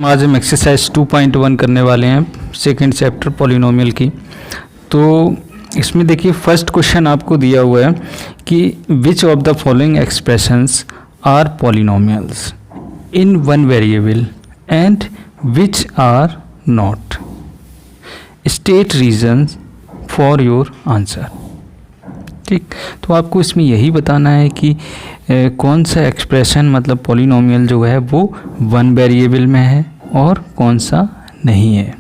आज हम एक्सरसाइज 2.1 करने वाले हैं सेकंड चैप्टर पॉलिनोमियल की। तो इसमें देखिए फर्स्ट क्वेश्चन आपको दिया हुआ है कि which of the following expressions are polynomials in one variable and which are not, state reasons for your answer. ठीक, तो आपको इसमें यही बताना है कि कौन सा एक्सप्रेशन मतलब पॉलिनोमियल जो है वो वन वेरिएबल में है और कौन सा नहीं है।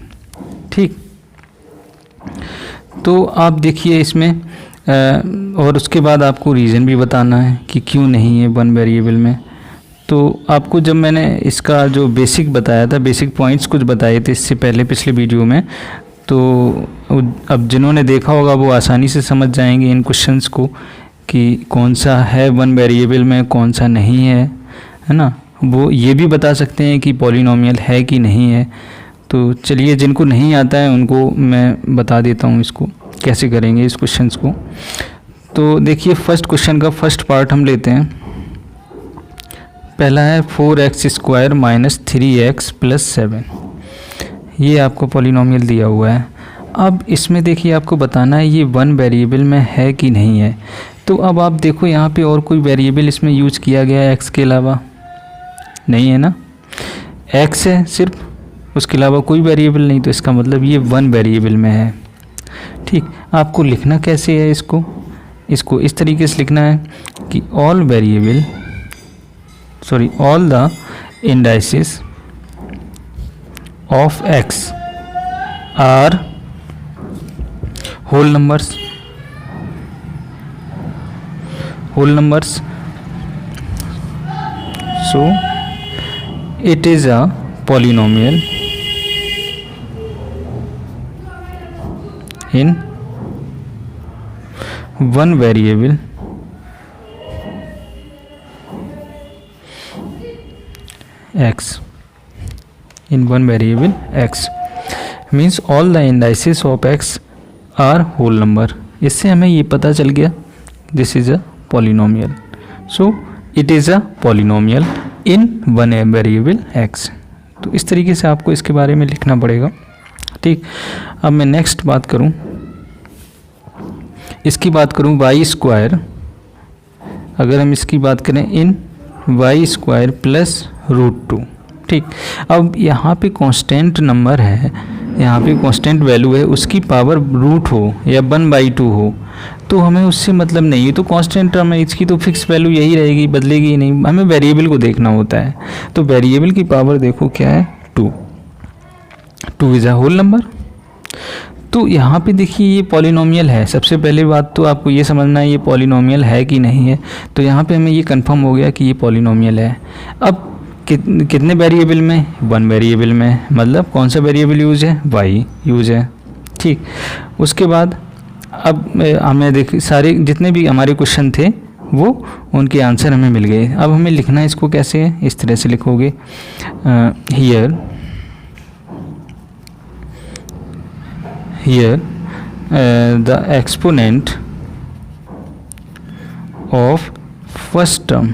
ठीक, तो आप देखिए इसमें और उसके बाद आपको रीज़न भी बताना है कि क्यों नहीं है वन वेरिएबल में। तो आपको जब मैंने इसका जो बेसिक बताया था, बेसिक पॉइंट्स कुछ बताए थे इससे पहले पिछले वीडियो में, तो अब जिन्होंने देखा होगा वो आसानी से समझ जाएंगे इन क्वेश्चंस को कि कौन सा है वन वेरिएबल में कौन सा नहीं है ना। वो ये भी बता सकते हैं कि पॉलिनोमियल है कि नहीं है। तो चलिए, जिनको नहीं आता है उनको मैं बता देता हूँ इसको कैसे करेंगे इस क्वेश्चंस को। तो देखिए फर्स्ट क्वेश्चन का फर्स्ट पार्ट हम लेते हैं। पहला है 4x² - 3x + 7। ये आपको पॉलिनोमियल दिया हुआ है। अब इसमें देखिए आपको बताना है ये वन वेरिएबल में है कि नहीं है। तो अब आप देखो यहाँ पे और कोई वेरिएबल इसमें यूज किया गया है x के अलावा? नहीं है ना, x है सिर्फ, उसके अलावा कोई वेरिएबल नहीं। तो इसका मतलब ये वन वेरिएबल में है। ठीक, आपको लिखना कैसे है इसको इस तरीके से लिखना है कि all the indices of x are whole numbers, so it is a polynomial in one variable x, in one variable x means all the indices of x are whole number। इससे हमें ये पता चल गया this is a polynomial, so it is a polynomial in one variable x। तो इस तरीके से आपको इसके बारे में लिखना पड़ेगा। ठीक, अब मैं नेक्स्ट बात करूं, इसकी बात करूं y²। अगर हम इसकी बात करें इन y² + √2। ठीक, अब यहाँ पे कांस्टेंट नंबर है, यहाँ पे कांस्टेंट वैल्यू है, उसकी पावर रूट हो या 1/2 हो तो हमें उससे मतलब नहीं है। तो कांस्टेंट टर्म है, इसकी तो फिक्स वैल्यू यही रहेगी, बदलेगी ही नहीं। हमें वेरिएबल को देखना होता है। तो वेरिएबल की पावर देखो क्या है, 2 इज़ अ होल नंबर। तो यहाँ पे देखिए ये पॉलिनोमियल है। सबसे पहले बात तो आपको ये समझना है ये पॉलिनोमियल है कि नहीं है। तो यहाँ पे हमें ये कंफर्म हो गया कि ये पॉलिनोमियल है। अब कितने वेरिएबल में? वन वेरिएबल में। मतलब कौन सा वेरिएबल यूज है? y यूज है। ठीक, उसके बाद अब हमें देखिए सारे जितने भी हमारे क्वेश्चन थे वो उनके आंसर हमें मिल गए। अब हमें लिखना है इसको कैसे है, इस तरह से लिखोगे here the exponent of first term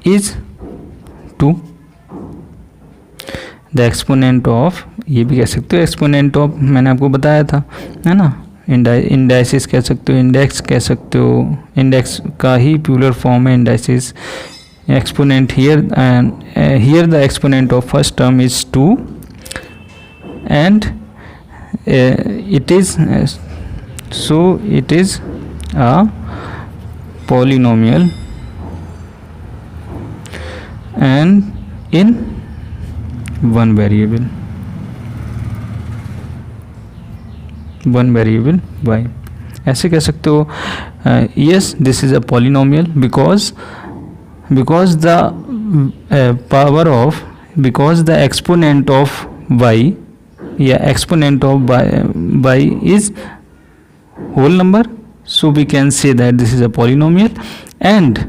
is 2। The exponent of, ये भी कह सकते हो एक्सपोनेंट ऑफ, मैंने आपको बताया था है ना। इंडाइसिस कह सकते हो, इंडेक्स कह सकते हो, इंडेक्स का ही प्लूरल फॉर्म है indices. Exponent here the exponent of first term is 2 and it is a polynomial and in one variable y। ऐसे कह सकते हो yes this is a polynomial because the the exponent of y या exponent of y is whole number, so we can say that this is a polynomial and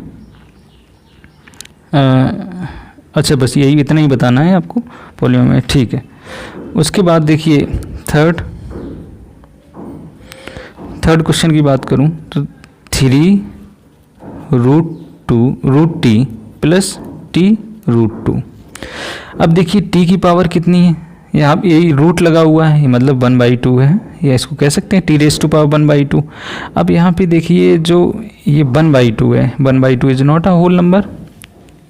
अच्छा, बस यही इतना ही बताना है आपको पॉलिनोमियल। ठीक है, उसके बाद देखिए थर्ड क्वेश्चन की बात करूं तो 3 √2 √t + टी रूट 2। अब देखिए टी की पावर कितनी है, यहाँ ये रूट लगा हुआ है, मतलब 1/2 है, या इसको कह सकते हैं टी रेज टू पावर 1/2। अब यहाँ पे देखिए जो ये 1/2 है, 1/2 is not a whole number,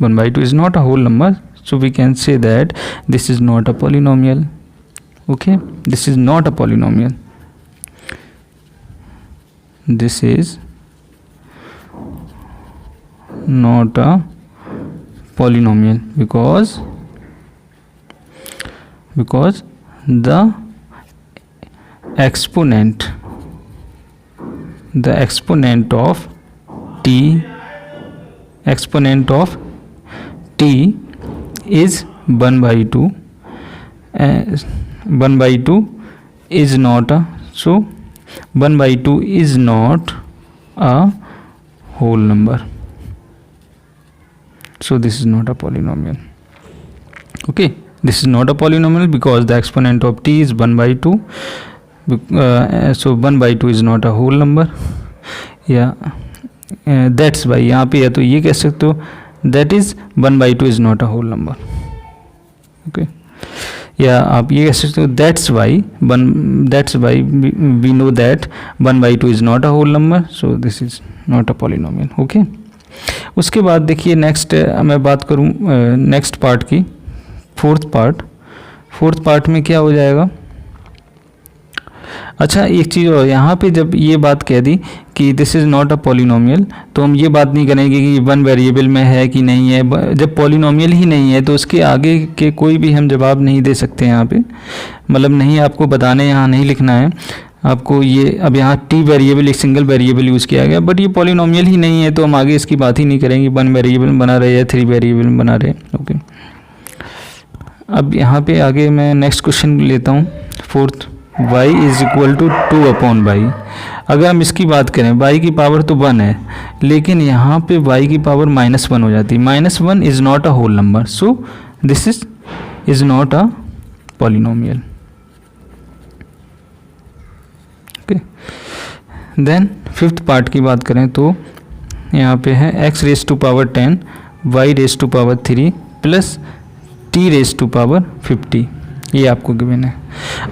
1/2 is not a whole number, so we can say that this is not a polynomial. Okay, this is not a polynomial, this is not a polynomial because the exponent of t is 1/2, 1/2 is not a, so 1/2 is not a whole number, so this is not a polynomial. Okay, this is not a polynomial because the exponent of t is 1/2, so 1/2 is not a whole number. That's why यहाँ पे या तो ये कह सकते हो that is 1/2 is not a whole number. Okay, या आप ये कह सकते हो that's why we know that 1/2 is not a whole number, so this is not a polynomial. Okay, उसके बाद देखिए नेक्स्ट मैं बात करूँ नेक्स्ट पार्ट की, फोर्थ पार्ट में क्या हो जाएगा। अच्छा एक चीज़ और, यहाँ पे जब ये बात कह दी कि this is not a polynomial, तो हम ये बात नहीं करेंगे कि वन वेरिएबल में है कि नहीं है। जब पॉलिनोमियल ही नहीं है तो उसके आगे के कोई भी हम जवाब नहीं दे सकते यहाँ पे, मतलब नहीं आपको बताने यहाँ नहीं लिखना है आपको ये। अब यहाँ टी वेरिएबल एक सिंगल वेरिएबल यूज़ किया गया, बट ये पॉलिनोमियल ही नहीं है तो हम आगे इसकी बात ही नहीं करेंगे, वन वेरिएबल में बना रहे या थ्री वेरिएबल में बना रहे। ओके, अब यहाँ पे आगे मैं नेक्स्ट क्वेश्चन लेता हूँ, fourth, y is equal to 2/y। अगर हम इसकी बात करें y की पावर तो 1 है, लेकिन यहाँ पे y की पावर -1 हो जाती है। -1 is not a whole number, so this is not a polynomial. Okay, then fifth part की बात करें तो यहाँ पे है x raise to power 10 y raise to power 3 plus t raise to power 50, ये आपको गिवन है।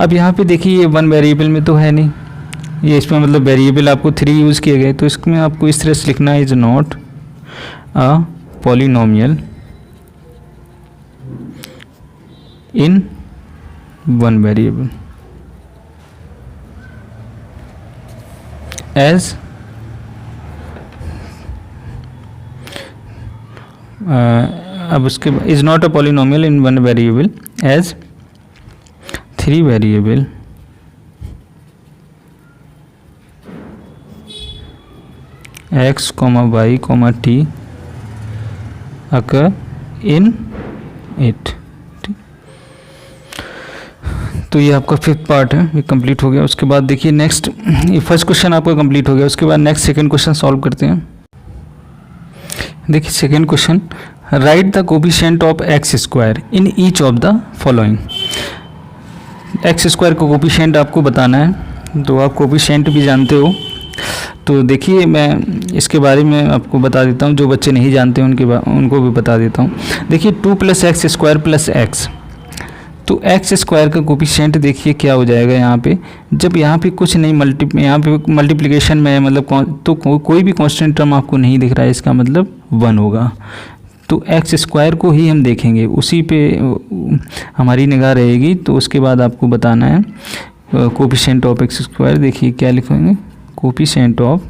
अब यहाँ पे देखिए ये वन वेरिएबल में तो है नहीं, ये इसमें मतलब वेरिएबल आपको 3 यूज़ किए गए, तो इसमें आपको इस तरह से लिखना है, is not a polynomial in one variable as अब उसके is not a polynomial in one variable as 3 variable x, y, t occur in it। तो ये आपका फिफ्थ पार्ट है, ये कंप्लीट हो गया। उसके बाद देखिए नेक्स्ट, ये फर्स्ट क्वेश्चन आपका कंप्लीट हो गया। उसके बाद नेक्स्ट सेकंड क्वेश्चन सॉल्व करते हैं। देखिए second question, right the coefficient of x square in each of the following. X square का कोफिशिएंट आपको बताना है, तो आप कोफिशिएंट भी जानते हो, तो देखिए मैं इसके बारे में आपको बता देता हूँ, जो बच्चे नहीं जानते उनको भी बता देता हूँ। देखिए 2 + x² + x, तो एक्स स्क्वायर का कोफिशिएंट देखिए क्या हो जाएगा यहाँ पे, जब यहाँ पे कुछ नहीं यहाँ पे मल्टीप्लिकेशन में है, मतलब तो कोई भी कांस्टेंट टर्म आपको नहीं दिख रहा है, इसका मतलब 1 होगा। तो एक्स स्क्वायर को ही हम देखेंगे, उसी पे हमारी निगाह रहेगी। तो उसके बाद आपको बताना है कोफिशिएंट ऑफ एक्स स्क्वायर। देखिए क्या लिखेंगे, coefficient of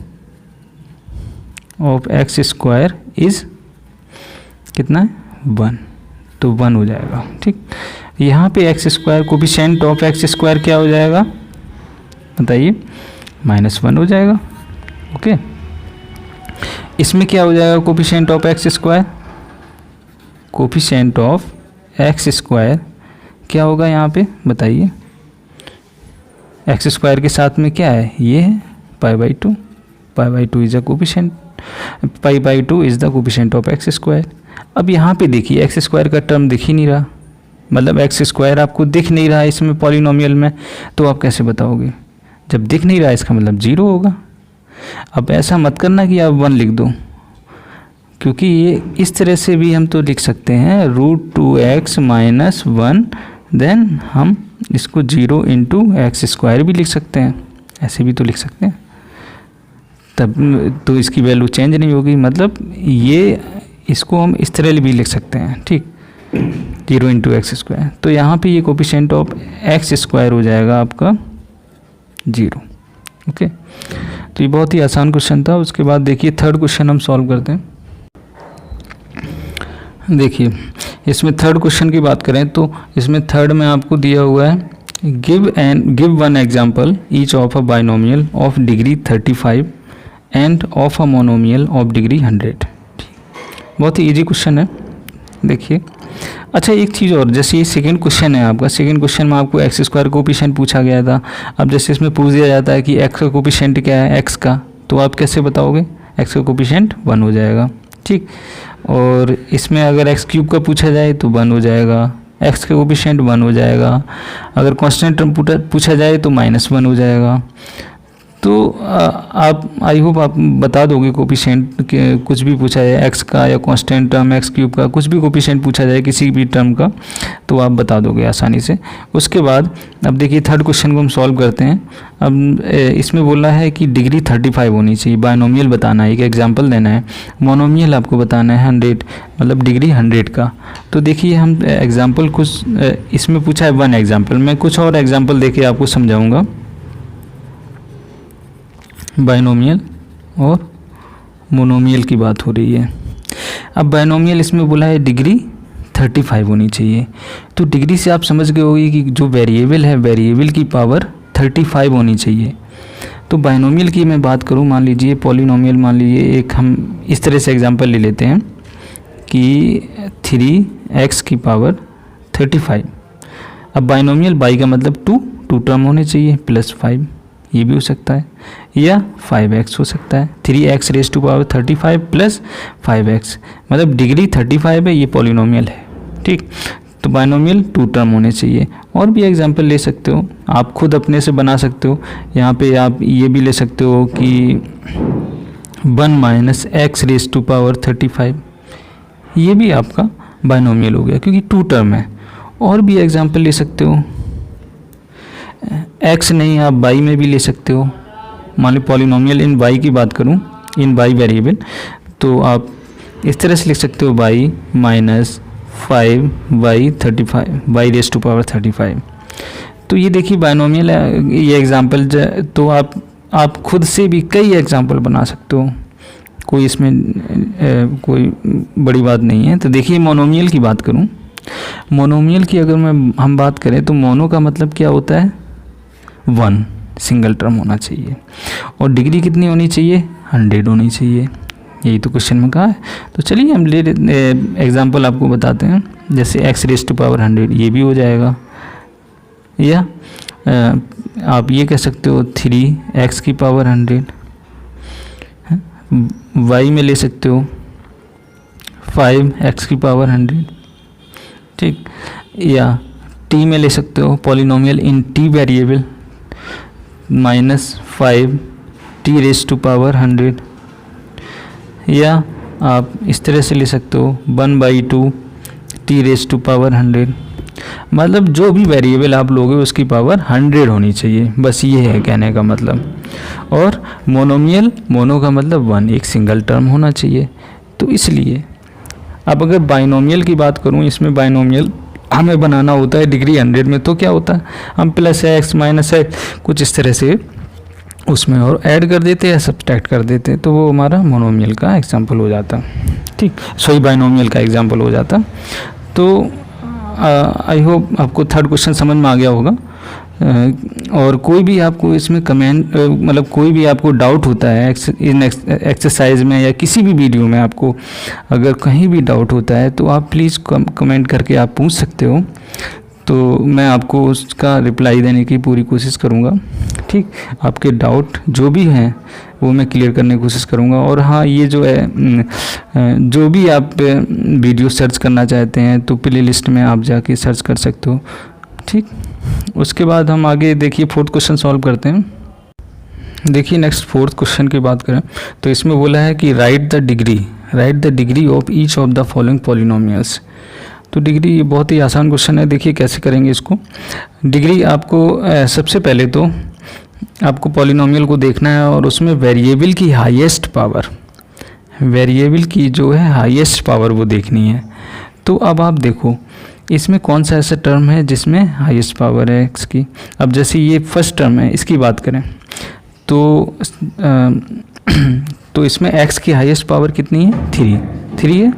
x square is कितना है, 1, तो 1 हो जाएगा। ठीक, यहाँ पे x square coefficient of x square क्या हो जाएगा बताइए, -1 हो जाएगा। ओके, इसमें क्या हो जाएगा coefficient of x square, coefficient of x square क्या होगा यहाँ पे बताइए। एक्स स्क्वायर के साथ में क्या है, ये है π/2, π/2 is a coefficient, π/2 is the coefficient of x square. अब यहाँ पे देखिए एक्स स्क्वायर का टर्म दिख ही नहीं रहा, मतलब एक्स स्क्वायर आपको दिख नहीं रहा है इसमें पॉलिनोमियल में, तो आप कैसे बताओगे, जब दिख नहीं रहा है इसका मतलब 0 होगा। अब ऐसा मत करना कि आप 1 लिख दो, क्योंकि ये इस तरह से भी हम तो लिख सकते हैं √2x माइनस 1, देन हम इसको 0 इंटू एक्स स्क्वायर भी लिख सकते हैं, ऐसे भी तो लिख सकते हैं, तब तो इसकी वैल्यू चेंज नहीं होगी। मतलब ये इसको हम इस तरह भी लिख सकते हैं, ठीक, 0 इंटू एक्स स्क्वायर। तो यहाँ पे ये कोफिशिएंट ऑफ एक्स स्क्वायर हो जाएगा आपका 0। ओके, तो ये बहुत ही आसान क्वेश्चन था। उसके बाद देखिए थर्ड क्वेश्चन हम सॉल्व करते हैं। देखिए इसमें थर्ड क्वेश्चन की बात करें तो इसमें थर्ड में आपको दिया हुआ है give one example each of a binomial of degree 35 end of a monomial of degree 100। बहुत ही इजी क्वेश्चन है। देखिए अच्छा एक चीज़ और, जैसे ये सेकंड क्वेश्चन है आपका, सेकंड क्वेश्चन में आपको एक्स स्क्वायर कोफिशिएंट पूछा गया था। अब जैसे इसमें पूछ दिया जाता है कि एक्स का कोफिशिएंट क्या है एक्स का, तो आप कैसे बताओगे? एक्स का कोफिशिएंट 1 हो जाएगा, ठीक। और इसमें अगर एक्स क्यूब का पूछा जाए तो 1 हो जाएगा, एक्स का कोफिशिएंट 1 हो जाएगा। अगर कांस्टेंट टर्म पूछा जाए तो -1 हो जाएगा। तो आप आई होप आप बता दोगे कोफिशिएंट के, कुछ भी पूछा जाए एक्स का या कांस्टेंट टर्म एक्स क्यूब का, कुछ भी कोफिशिएंट पूछा जाए किसी भी टर्म का तो आप बता दोगे आसानी से। उसके बाद अब देखिए थर्ड क्वेश्चन को हम सॉल्व करते हैं। अब इसमें बोला है कि डिग्री 35 होनी चाहिए, बाइनोमियल बताना है, एक एग्जांपल देना है, मोनोमियल आपको बताना है 100, मतलब डिग्री 100 का। तो देखिए हम एग्जाम्पल कुछ इसमें पूछा है 1 एग्जाम्पल, मैं कुछ और एग्जाम्पल देके आपको समझाऊँगा। बाइनोमियल और मोनोमियल की बात हो रही है। अब बाइनोमियल इसमें बोला है डिग्री 35 होनी चाहिए, तो डिग्री से आप समझ गए होगी कि जो वेरिएबल है वेरिएबल की पावर 35 होनी चाहिए। तो बाइनोमियल की मैं बात करूं, मान लीजिए पॉलिनोमियल, मान लीजिए एक हम इस तरह से एग्जांपल ले लेते हैं कि 3x की पावर 35। अब बाइनोमियल बाई का मतलब 2 टर्म होने चाहिए +5, ये भी हो सकता है, या 5x हो सकता है, 3x rays to power 35 + 5x, मतलब डिग्री 35 है, ये पॉलिनोमियल है, ठीक। तो बाइनोमियल 2 टर्म होने चाहिए। और भी एग्जांपल ले सकते हो, आप खुद अपने से बना सकते हो। यहाँ पे आप ये भी ले सकते हो कि 1 - x रेज़ टू पावर 35, ये भी आपका बाइनोमियल हो गया क्योंकि 2 टर्म है। और भी एग्जांपल ले सकते हो, x नहीं आप y में भी ले सकते हो। मान लो पॉलिनोमियल इन y की बात करूं, इन y वेरिएबल, तो आप इस तरह से लिख सकते हो y - 5y 35 y raise to power 35। तो ये देखिए बाइनोमियल है, ये एग्जांपल। तो आप खुद से भी कई एग्जांपल बना सकते हो, कोई इसमें कोई बड़ी बात नहीं है। तो देखिए मोनोमियल की बात करूं, मोनोमियल की अगर हम बात करें तो मोनो का मतलब क्या होता है? 1 सिंगल टर्म होना चाहिए, और डिग्री कितनी होनी चाहिए? 100 होनी चाहिए, यही तो क्वेश्चन में कहा है। तो चलिए हम एग्जांपल आपको बताते हैं, जैसे x रेज़ टू पावर 100, ये भी हो जाएगा। या आप ये कह सकते हो 3x की पावर 100, y में ले सकते हो 5x की पावर 100, ठीक। या t में ले सकते हो polynomial in t variable -5 t raise to power 100। या आप इस तरह से ले सकते हो 1/2 t रेज़ टू पावर 100। मतलब जो भी वेरिएबल आप लोगे उसकी पावर 100 होनी चाहिए, बस ये है कहने का मतलब। और मोनोमियल, मोनो का मतलब 1, एक सिंगल टर्म होना चाहिए। तो इसलिए अब अगर बाइनोमियल की बात करूं, इसमें बाइनोमियल हमें बनाना होता है डिग्री 100 में, तो क्या होता है, हम +x -x कुछ इस तरह से उसमें और ऐड कर देते हैं, सब्ट्रैक्ट कर देते हैं, तो वो हमारा मोनोमियल का एग्जांपल हो जाता, ठीक, सॉरी बाइनोमियल का एग्जांपल हो जाता। तो आई होप आपको थर्ड क्वेश्चन समझ में आ गया होगा। और कोई भी आपको इसमें कमेंट, मतलब कोई भी आपको डाउट होता है इन एक्सरसाइज में या किसी भी वीडियो में, आपको अगर कहीं भी डाउट होता है तो आप प्लीज़ कमेंट करके आप पूछ सकते हो, तो मैं आपको उसका रिप्लाई देने की पूरी कोशिश करूँगा, ठीक। आपके डाउट जो भी हैं वो मैं क्लियर करने की कोशिश करूँगा। और हाँ, ये जो है जो भी आप वीडियो सर्च करना चाहते हैं तो प्ले लिस्ट में आप जाके सर्च कर सकते हो, ठीक। उसके बाद हम आगे देखिए फोर्थ क्वेश्चन सॉल्व करते हैं। देखिए नेक्स्ट फोर्थ क्वेश्चन की बात करें तो इसमें बोला है कि right the degree of each of the following polynomials. तो डिग्री, ये बहुत ही आसान क्वेश्चन है। देखिए कैसे करेंगे इसको। डिग्री आपको सबसे पहले तो आपको पॉलिनोमियल को देखना है और उसमें वेरिएबल की हाईएस्ट पावर, वेरिएबल की जो है हाईएस्ट पावर वो देखनी है। तो अब आप देखो इसमें कौन सा ऐसा टर्म है जिसमें हाईएस्ट पावर है एक्स की। अब जैसे ये फर्स्ट टर्म है, इसकी बात करें तो इसमें x की हाईएस्ट पावर कितनी है, 3 है।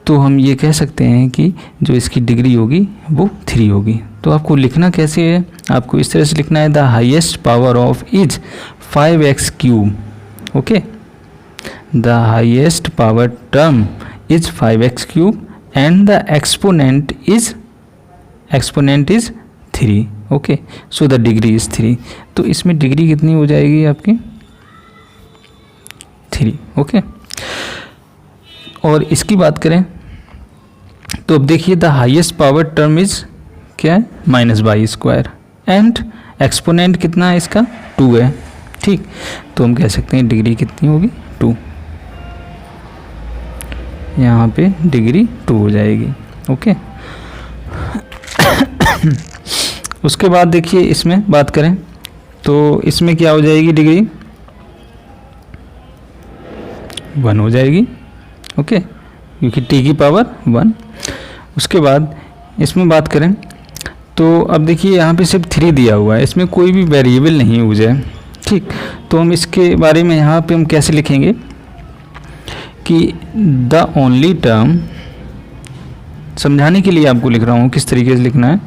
तो हम ये कह सकते हैं कि जो इसकी डिग्री होगी वो 3 होगी। तो आपको लिखना कैसे है, आपको इस तरह से लिखना है the highest power of is 5x cube. Okay, the highest power term is 5x cube and the exponent is 3। Okay, so the degree is 3। तो इसमें डिग्री कितनी हो जाएगी आपकी, 3। ओके, और इसकी बात करें तो अब देखिए the highest power term is क्या है, -y² एंड एक्सपोनेंट कितना है इसका, 2 है। ठीक, तो हम कह सकते हैं डिग्री कितनी होगी, 2। यहाँ पे डिग्री 2 हो जाएगी। ओके, उसके बाद देखिए इसमें बात करें तो इसमें क्या हो जाएगी, डिग्री 1 हो जाएगी। ओके, क्योंकि t की पावर 1। उसके बाद इसमें बात करें तो अब देखिए यहाँ पे सिर्फ 3 दिया हुआ है, इसमें कोई भी वेरिएबल नहीं यूज है। ठीक, तो हम इसके बारे में यहाँ पे हम कैसे लिखेंगे कि द ओनली टर्म, समझाने के लिए आपको लिख रहा हूँ किस तरीके से लिखना है,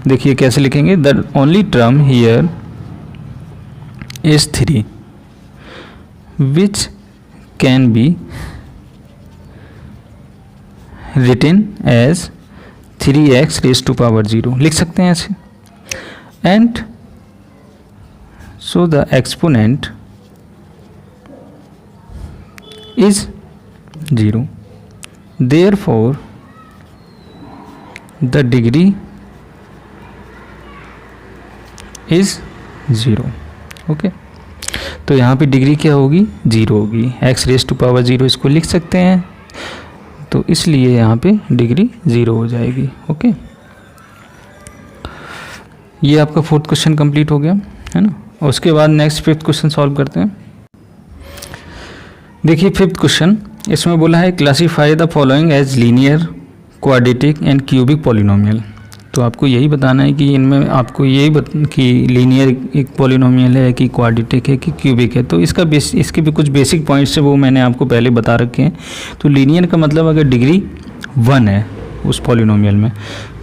देखिए कैसे लिखेंगे। The only term here is 3 which can be written as 3x raise to power 0, लिख सकते हैं ऐसे। And so the exponent is 0, therefore the degree is 0। ओके, तो यहाँ पे डिग्री क्या होगी, 0 होगी। x रेज टू पावर 0 इसको लिख सकते हैं, तो इसलिए यहाँ पे डिग्री 0 हो जाएगी। ओके, ये आपका फोर्थ क्वेश्चन कंप्लीट हो गया है ना। और उसके बाद नेक्स्ट फिफ्थ क्वेश्चन सॉल्व करते हैं। देखिए फिफ्थ क्वेश्चन, इसमें बोला है classify the following as linear, quadratic and cubic polynomial. तो आपको यही बताना है कि इनमें आपको यही कि लीनियर एक पॉलिनोमियल है कि क्वाड्रेटिक है कि क्यूबिक है। तो इसके भी कुछ बेसिक पॉइंट्स है वो मैंने आपको पहले बता रखे हैं। तो लीनियर का मतलब अगर डिग्री 1 है उस पॉलिनोमियल में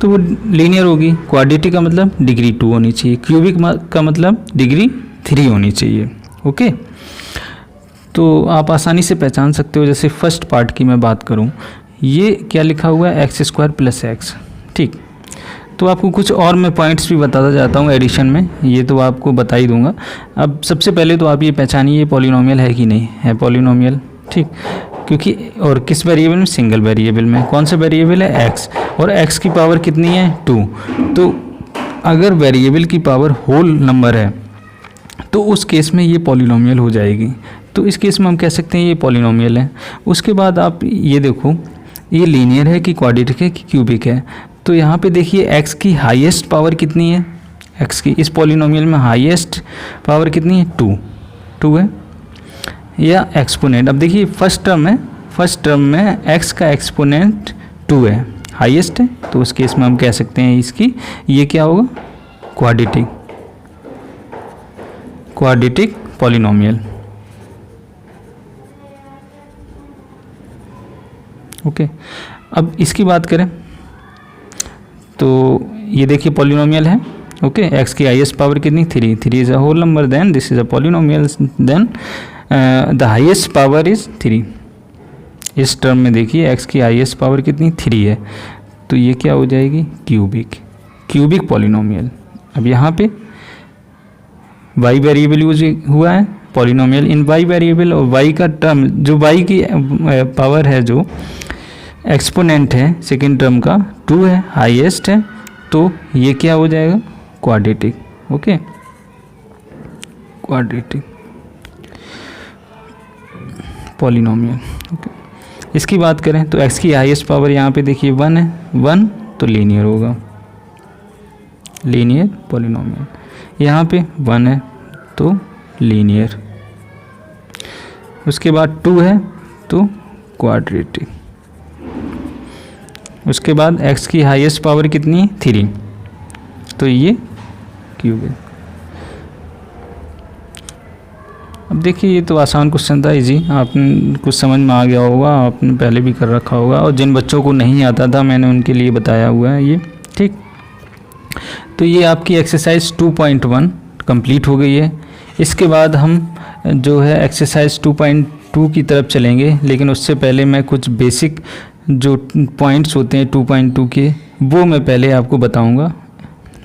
तो वो लीनियर होगी। क्वाड्रेटिक का मतलब डिग्री 2 होनी चाहिए। क्यूबिक का मतलब डिग्री 3 होनी चाहिए। ओके, तो आप आसानी से पहचान सकते हो। जैसे फर्स्ट पार्ट की मैं बात करूं, ये क्या लिखा हुआ है, x² + x। ठीक, तो आपको कुछ और मैं पॉइंट्स भी बताता जाता हूँ एडिशन में, ये तो आपको बता ही दूंगा। अब सबसे पहले तो आप ये पहचानिए पॉलिनोमियल है कि नहीं है पॉलिनोमियल। ठीक, क्योंकि और किस वेरिएबल में, सिंगल वेरिएबल में। कौन सा वेरिएबल है, x, और x की पावर कितनी है, 2। तो अगर वेरिएबल की पावर होल नंबर है तो उस केस में ये पॉलिनोमियल हो जाएगी। तो इस केस में हम कह सकते हैं ये पॉलिनोमियल है। उसके बाद आप ये देखो, ये लीनियर है कि क्वाड्रेटिक है कि क्यूबिक है। तो यहाँ पे देखिए x की हाईएस्ट पावर कितनी है, x की इस पॉलिनोमियल में हाईएस्ट पावर कितनी है, 2 है, या एक्सपोनेंट। अब देखिए फर्स्ट टर्म में x का एक्सपोनेंट 2 है, हाईएस्ट है। तो उस केस में हम कह सकते हैं इसकी ये क्या होगा, क्वाड्रेटिक पॉलिनोमियल। ओके, अब इसकी बात करें तो ये देखिए पॉलिनोमियल है। ओके, x की हाईएस्ट पावर कितनी, 3 is a whole number, then this is a polynomial, then the highest power is 3। इस टर्म में देखिए x की हाईएस्ट पावर कितनी, 3 है। तो ये क्या हो जाएगी, क्यूबिक पॉलिनोमियल। अब यहाँ पे y वेरिएबल यूज हुआ है, पॉलिनोमियल इन y वेरिएबल, और y का टर्म जो y की पावर है जो एक्सपोनेंट है सेकेंड टर्म का 2 है, हाईएस्ट है। तो ये क्या हो जाएगा, quadratic. Okay, quadratic polynomial. Okay, इसकी बात करें तो x की हाईएस्ट पावर यहाँ पे देखिए 1 है, 1 तो लीनियर होगा, लीनियर पॉलिनोमियल। यहाँ पे 1 है तो लीनियर, उसके बाद 2 है तो क्वाड्रेटिक, उसके बाद x की हाईएस्ट पावर कितनी है 3, तो ये क्यूब है। अब देखिए ये तो आसान क्वेश्चन था, इजी, आपने कुछ समझ में आ गया होगा, आपने पहले भी कर रखा होगा, और जिन बच्चों को नहीं आता था मैंने उनके लिए बताया हुआ है ये, ठीक। तो ये आपकी एक्सरसाइज 2.1 कंप्लीट हो गई है। इसके बाद हम जो है एक्सरसाइज 2.2 की तरफ चलेंगे, लेकिन उससे पहले मैं कुछ बेसिक जो पॉइंट्स होते हैं 2.2 के वो मैं पहले आपको बताऊंगा।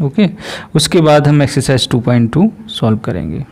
ओके, उसके बाद हम एक्सरसाइज 2.2 सॉल्व करेंगे।